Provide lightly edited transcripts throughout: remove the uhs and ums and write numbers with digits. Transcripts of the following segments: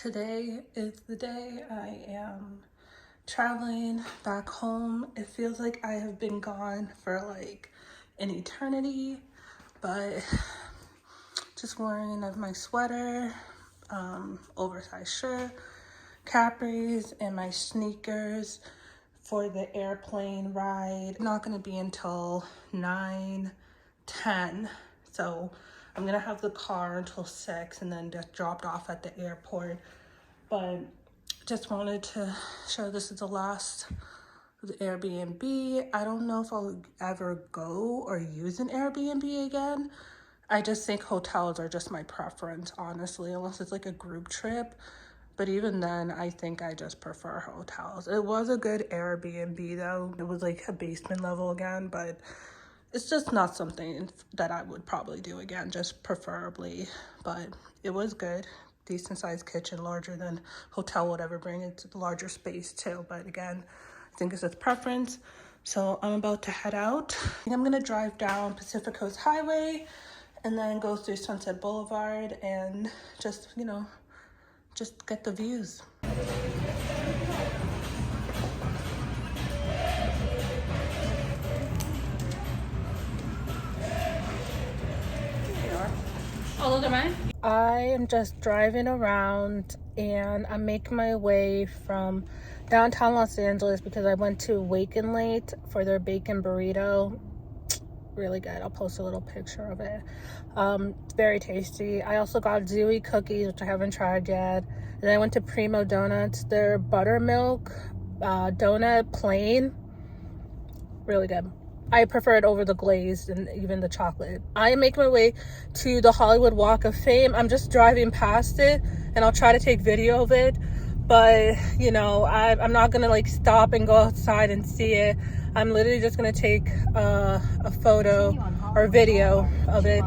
Today is the day I am traveling back home. It feels like I have been gone for like an eternity, but just wearing of my sweater, oversized shirt, capris, and my sneakers for the airplane ride. Not gonna be until 9:10, so I'm gonna have the car until 6 and then just dropped off at the airport. But just wanted to show this is the last of the Airbnb. I don't know if I'll ever go or use an Airbnb again. I just think hotels are just my preference, honestly, unless it's like a group trip. But even then, I think I just prefer hotels. It was a good Airbnb though. It was like a basement level again, but it's just not something that I would probably do again, just preferably. But it was good. Decent sized kitchen, larger than hotel would ever bring. It's a larger space too, but again, I think it's just preference. So I'm about to head out. I'm gonna drive down Pacific Coast Highway and then go through Sunset Boulevard and just, just get the views. Oh, those are mine? I am just driving around and I'm making my way from downtown Los Angeles because I went to Waken Late for their bacon burrito. Really good. I'll post a little picture of it. It's very tasty. I also got Zooies cookies, which I haven't tried yet. And then I went to Primo Donuts, their buttermilk donut plain. Really good. I prefer it over the glazed and even the chocolate. I am making my way to the Hollywood Walk of Fame. I'm just driving past it and I'll try to take video of it. But, I'm not going to like stop and go outside and see it. I'm literally just going to take a photo or video of it.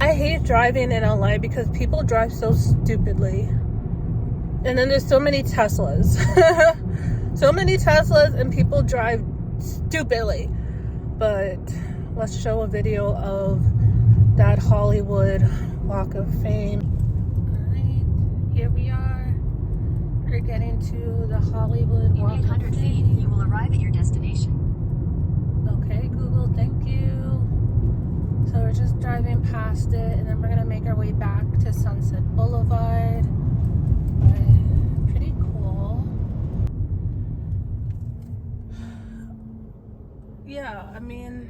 I hate driving in LA because people drive so stupidly. And then there's so many Teslas. So many Teslas and people drive stupidly. But let's show a video of that Hollywood Walk of Fame. All right, here we are. We're getting to the Hollywood Walk of Fame. Feet, you will arrive at your destination. Okay, Google, thank you. So we're just driving past it, and then we're gonna make our way back to Sunset Boulevard. But pretty cool. Yeah, I mean,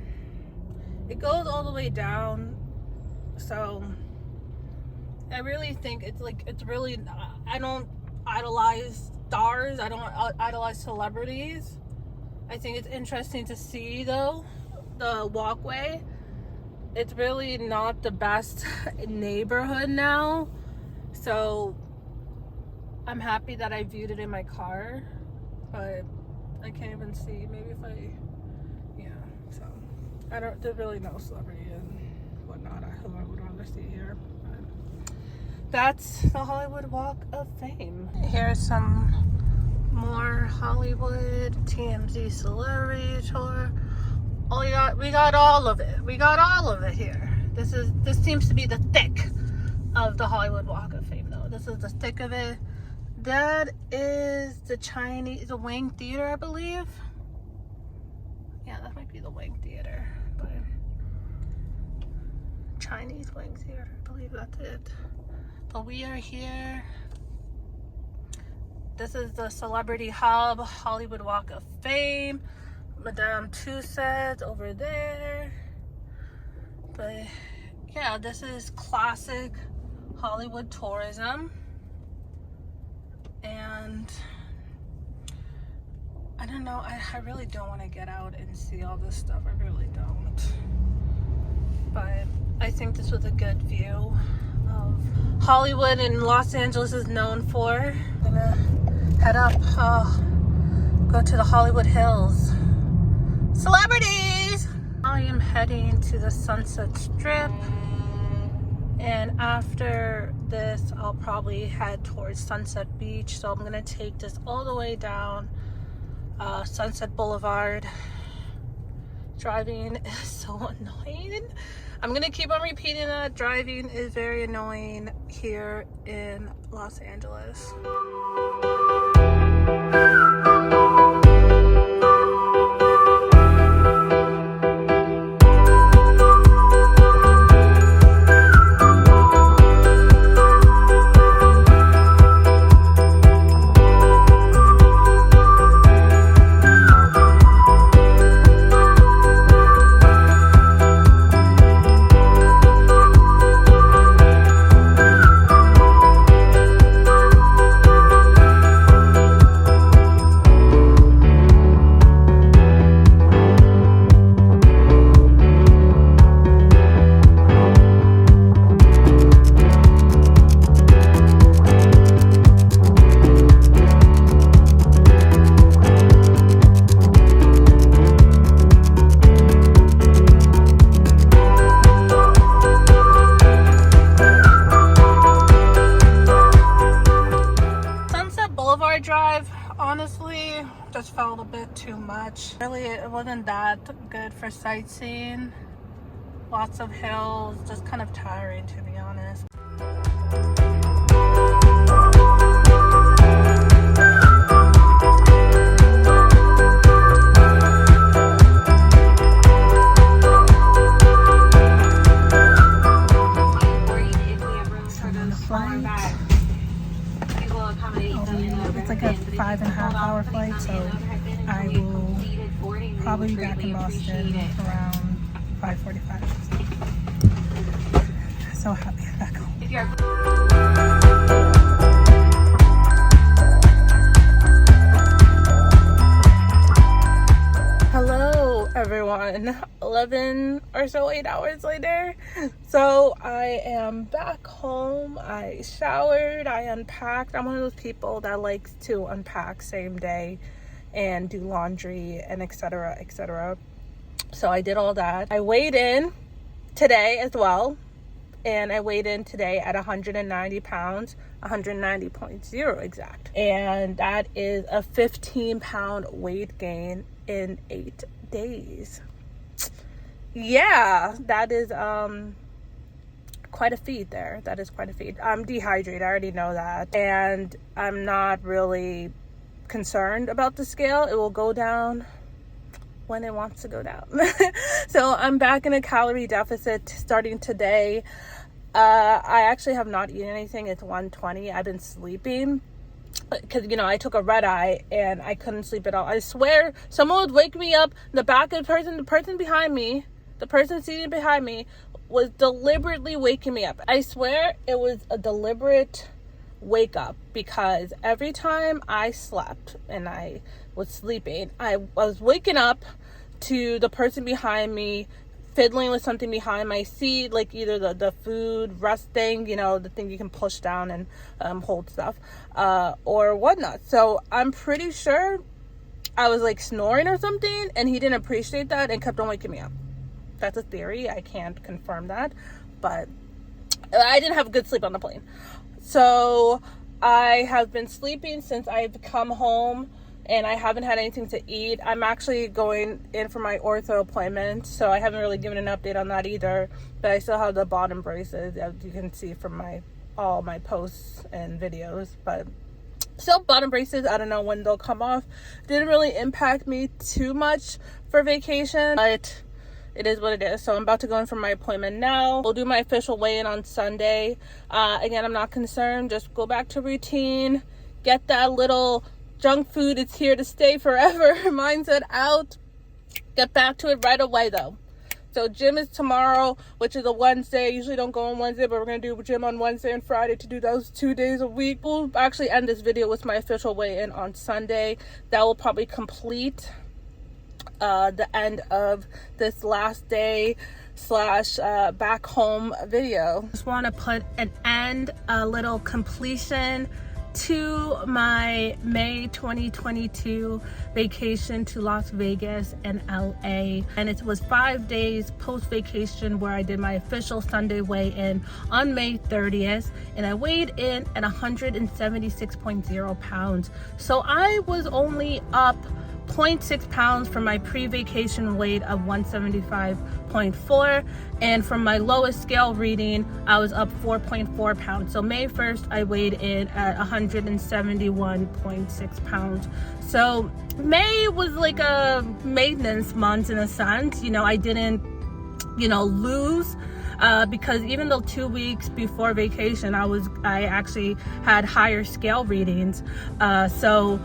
it goes all the way down, so I really think it's really, I don't idolize stars, I don't idolize celebrities. I think it's interesting to see though, the walkway. It's really not the best neighborhood now, so I'm happy that I viewed it in my car, but I can't even see, maybe if so there's really no celebrity and whatnot who I would rather see here. But that's the Hollywood Walk of Fame. Here's some more Hollywood TMZ celebrity tour. Oh, we got all of it. We got all of it here. This seems to be the thick of the Hollywood Walk of Fame though. This is the thick of it. That is the Wang Theater, I believe. Yeah, that might be the Wang Theater, but Chinese Wang Theater, I believe that's it. But we are here. This is the Celebrity Hub, Hollywood Walk of Fame. Madame Tussauds over there. But yeah, this is classic Hollywood tourism. And I don't know, I really don't want to get out and see all this stuff. I really don't. But I think this was a good view of Hollywood and Los Angeles is known for. I'm gonna head up, go to the Hollywood Hills. Celebrities! I am heading to the Sunset Strip. And after this, I'll probably head towards Sunset Beach. So I'm gonna take this all the way down Sunset Boulevard Driving is so annoying. I'm gonna keep on repeating that. Driving is very annoying here in Los Angeles. Drive honestly just felt a bit too much. Really, it wasn't that good for sightseeing. Lots of hills, just kind of tiring, to be honest. It's like a 5.5-hour flight, so I will probably be back in Boston around 5:45. So happy I'm back home. Hello everyone, 11 or so 8 hours later. So I am back home. I showered, I unpacked. I'm one of those people that likes to unpack same day and do laundry and etc, etc. So I did all that. I weighed in today as well, and I weighed in today at 190 pounds, 190.0 exact, and that is a 15-pound weight gain in 8 days. Yeah, that is quite a feat there. That is quite a feat. I'm dehydrated, I already know that, and I'm not really concerned about the scale. It will go down when it wants to go down. So I'm back in a calorie deficit starting today. I actually have not eaten anything. It's 1:20. I've been sleeping because, you know, I took a red eye and I couldn't sleep at all. I swear someone would wake me up. The back of the person behind me, the person seated behind me was deliberately waking me up. I swear it was a deliberate wake up, because every time I slept and I was sleeping, I was waking up to the person behind me fiddling with something behind my seat, like either the food rest thing, you know, the thing you can push down and hold stuff, or whatnot. So I'm pretty sure I was like snoring or something, and he didn't appreciate that and kept on waking me up. That's a theory. I can't confirm that, but I didn't have good sleep on the plane. So I have been sleeping since I've come home, and I haven't had anything to eat. I'm actually going in for my ortho appointment, so I haven't really given an update on that either, but I still have the bottom braces, as you can see from all my posts and videos. But still, bottom braces, I don't know when they'll come off. Didn't really impact me too much for vacation, but it is what it is. So I'm about to go in for my appointment now. We'll do my official weigh-in on Sunday. Again, I'm not concerned. Just go back to routine. Get that little junk food, it's here to stay forever mindset out. Get back to it right away though. So gym is tomorrow, which is a Wednesday. I usually don't go on Wednesday, but we're going to do gym on Wednesday and Friday to do those 2 days a week. We'll actually end this video with my official weigh-in on Sunday. That will probably complete the end of this last day / back home video. Just want to put an end, a little completion to my May 2022 vacation to Las Vegas and LA, and it was 5 days post vacation where I did my official Sunday weigh-in on May 30th, and I weighed in at 176.0 pounds. So I was only up 0.6 pounds from my pre-vacation weight of 175.4, and from my lowest scale reading I was up 4.4 pounds. So May 1st I weighed in at 171.6 pounds. So May was like a maintenance month in a sense. You know, I didn't, you know, lose because even though 2 weeks before vacation I actually had higher scale readings. So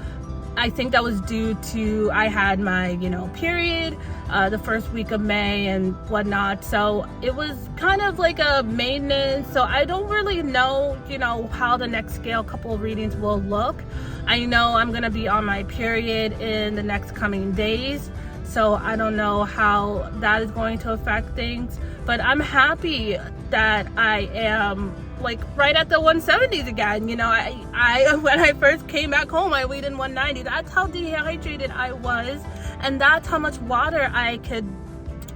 I think that was due to I had my, you know, period the first week of May and whatnot. So it was kind of like a maintenance. So I don't really know, you know, how the next scale couple of readings will look. I know I'm gonna be on my period in the next coming days. So I don't know how that is going to affect things, but I'm happy that I am like right at the 170s again. You know, I when I first came back home, I weighed in 190. That's how dehydrated I was, and that's how much water I could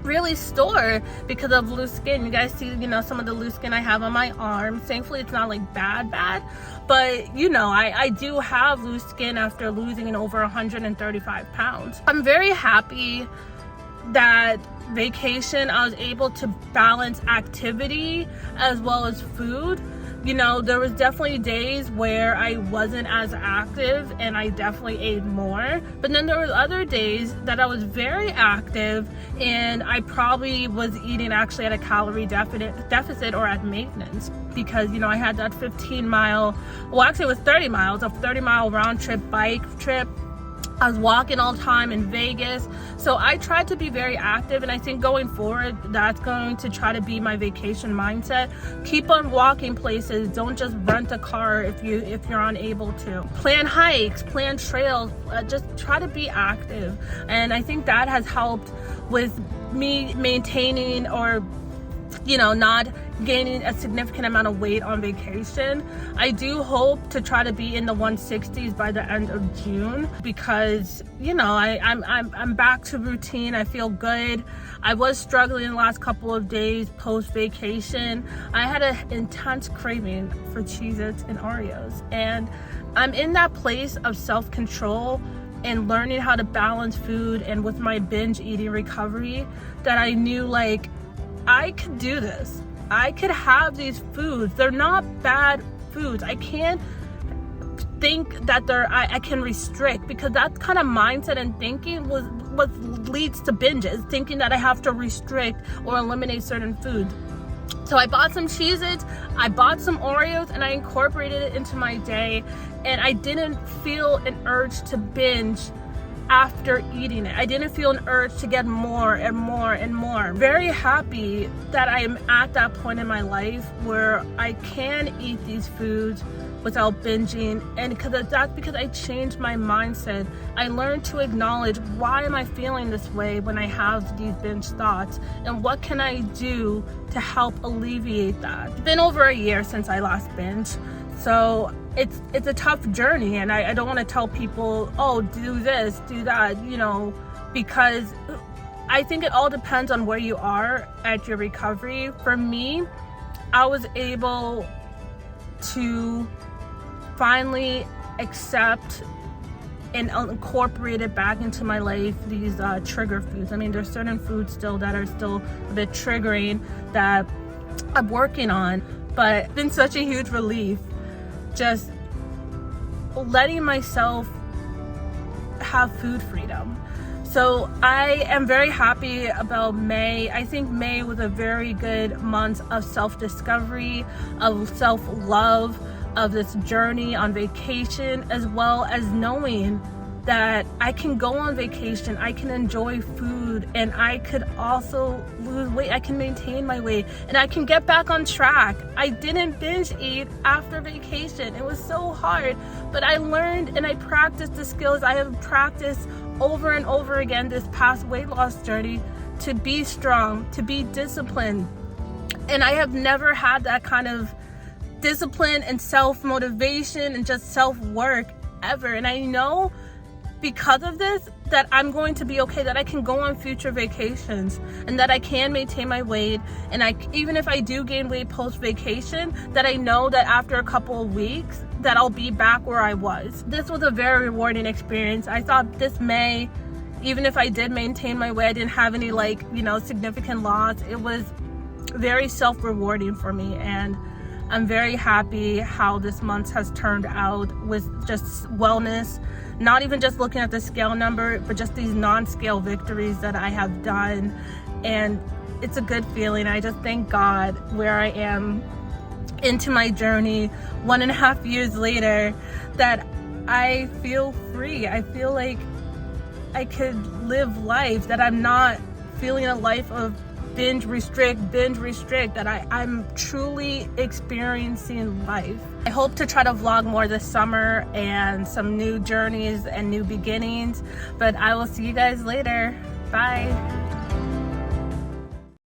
really store because of loose skin. You guys see, you know, some of the loose skin I have on my arms. Thankfully it's not like bad, but you know, I do have loose skin after losing over 135 pounds. I'm very happy that vacation I was able to balance activity as well as food. You know, there was definitely days where I wasn't as active and I definitely ate more, but then there was other days that I was very active and I probably was eating actually at a calorie deficit or at maintenance, because, you know, I had that 15-mile, well actually it was 30 miles, a 30-mile round trip bike trip. I was walking all the time in Vegas. So I tried to be very active, and I think going forward, that's going to try to be my vacation mindset. Keep on walking places. Don't just rent a car if you're unable to. Plan hikes, plan trails, just try to be active. And I think that has helped with me maintaining or, you know, not gaining a significant amount of weight on vacation. I do hope to try to be in the 160s by the end of June, because, you know, I'm back to routine. I feel good. I was struggling the last couple of days post vacation. I had an intense craving for Cheez-Its and Oreos, and I'm in that place of self-control and learning how to balance food, and with my binge eating recovery, that I knew like I could do this. I could have these foods. They're not bad foods. I can't think that I can restrict, because that kind of mindset and thinking was what leads to binges, thinking that I have to restrict or eliminate certain foods. So I bought some Cheez-Its, I bought some Oreos, and I incorporated it into my day, and I didn't feel an urge to binge after eating it. I didn't feel an urge to get more and more and more. Very happy that I am at that point in my life where I can eat these foods without binging, and that's because I changed my mindset. I learned to acknowledge, why am I feeling this way when I have these binge thoughts, and what can I do to help alleviate that? It's been over a year since I last binge, so it's a tough journey, and I don't want to tell people, oh, do this, do that, you know, because I think it all depends on where you are at your recovery. For me, I was able to finally accept and incorporate it back into my life, these trigger foods. I mean, there's certain foods still that are still a bit triggering that I'm working on, but it's been such a huge relief just letting myself have food freedom. So I am very happy about May. I think May was a very good month of self-discovery, of self-love, of this journey on vacation, as well as knowing that I can go on vacation, I can enjoy food, and I could also lose weight. I can maintain my weight, and I can get back on track. I didn't binge eat after vacation. It was so hard, but I learned and I practiced the skills I have practiced over and over again this past weight loss journey, to be strong, to be disciplined. And I have never had that kind of discipline and self-motivation and just self-work ever. And I know because of this that I'm going to be okay, that I can go on future vacations, and that I can maintain my weight, and even if I do gain weight post vacation, that I know that after a couple of weeks that I'll be back where I was. This was a very rewarding experience. I thought this May even if I did maintain my weight, I didn't have any like, you know, significant loss. It was very self-rewarding for me, and I'm very happy how this month has turned out with just wellness, not even just looking at the scale number, but just these non-scale victories that I have done. And it's a good feeling. I just thank God where I am into my journey 1.5 years later, that I feel free. I feel like I could live life, that I'm not feeling a life of binge restrict, that I'm truly experiencing life. I hope to try to vlog more this summer and some new journeys and new beginnings, but I will see you guys later. Bye.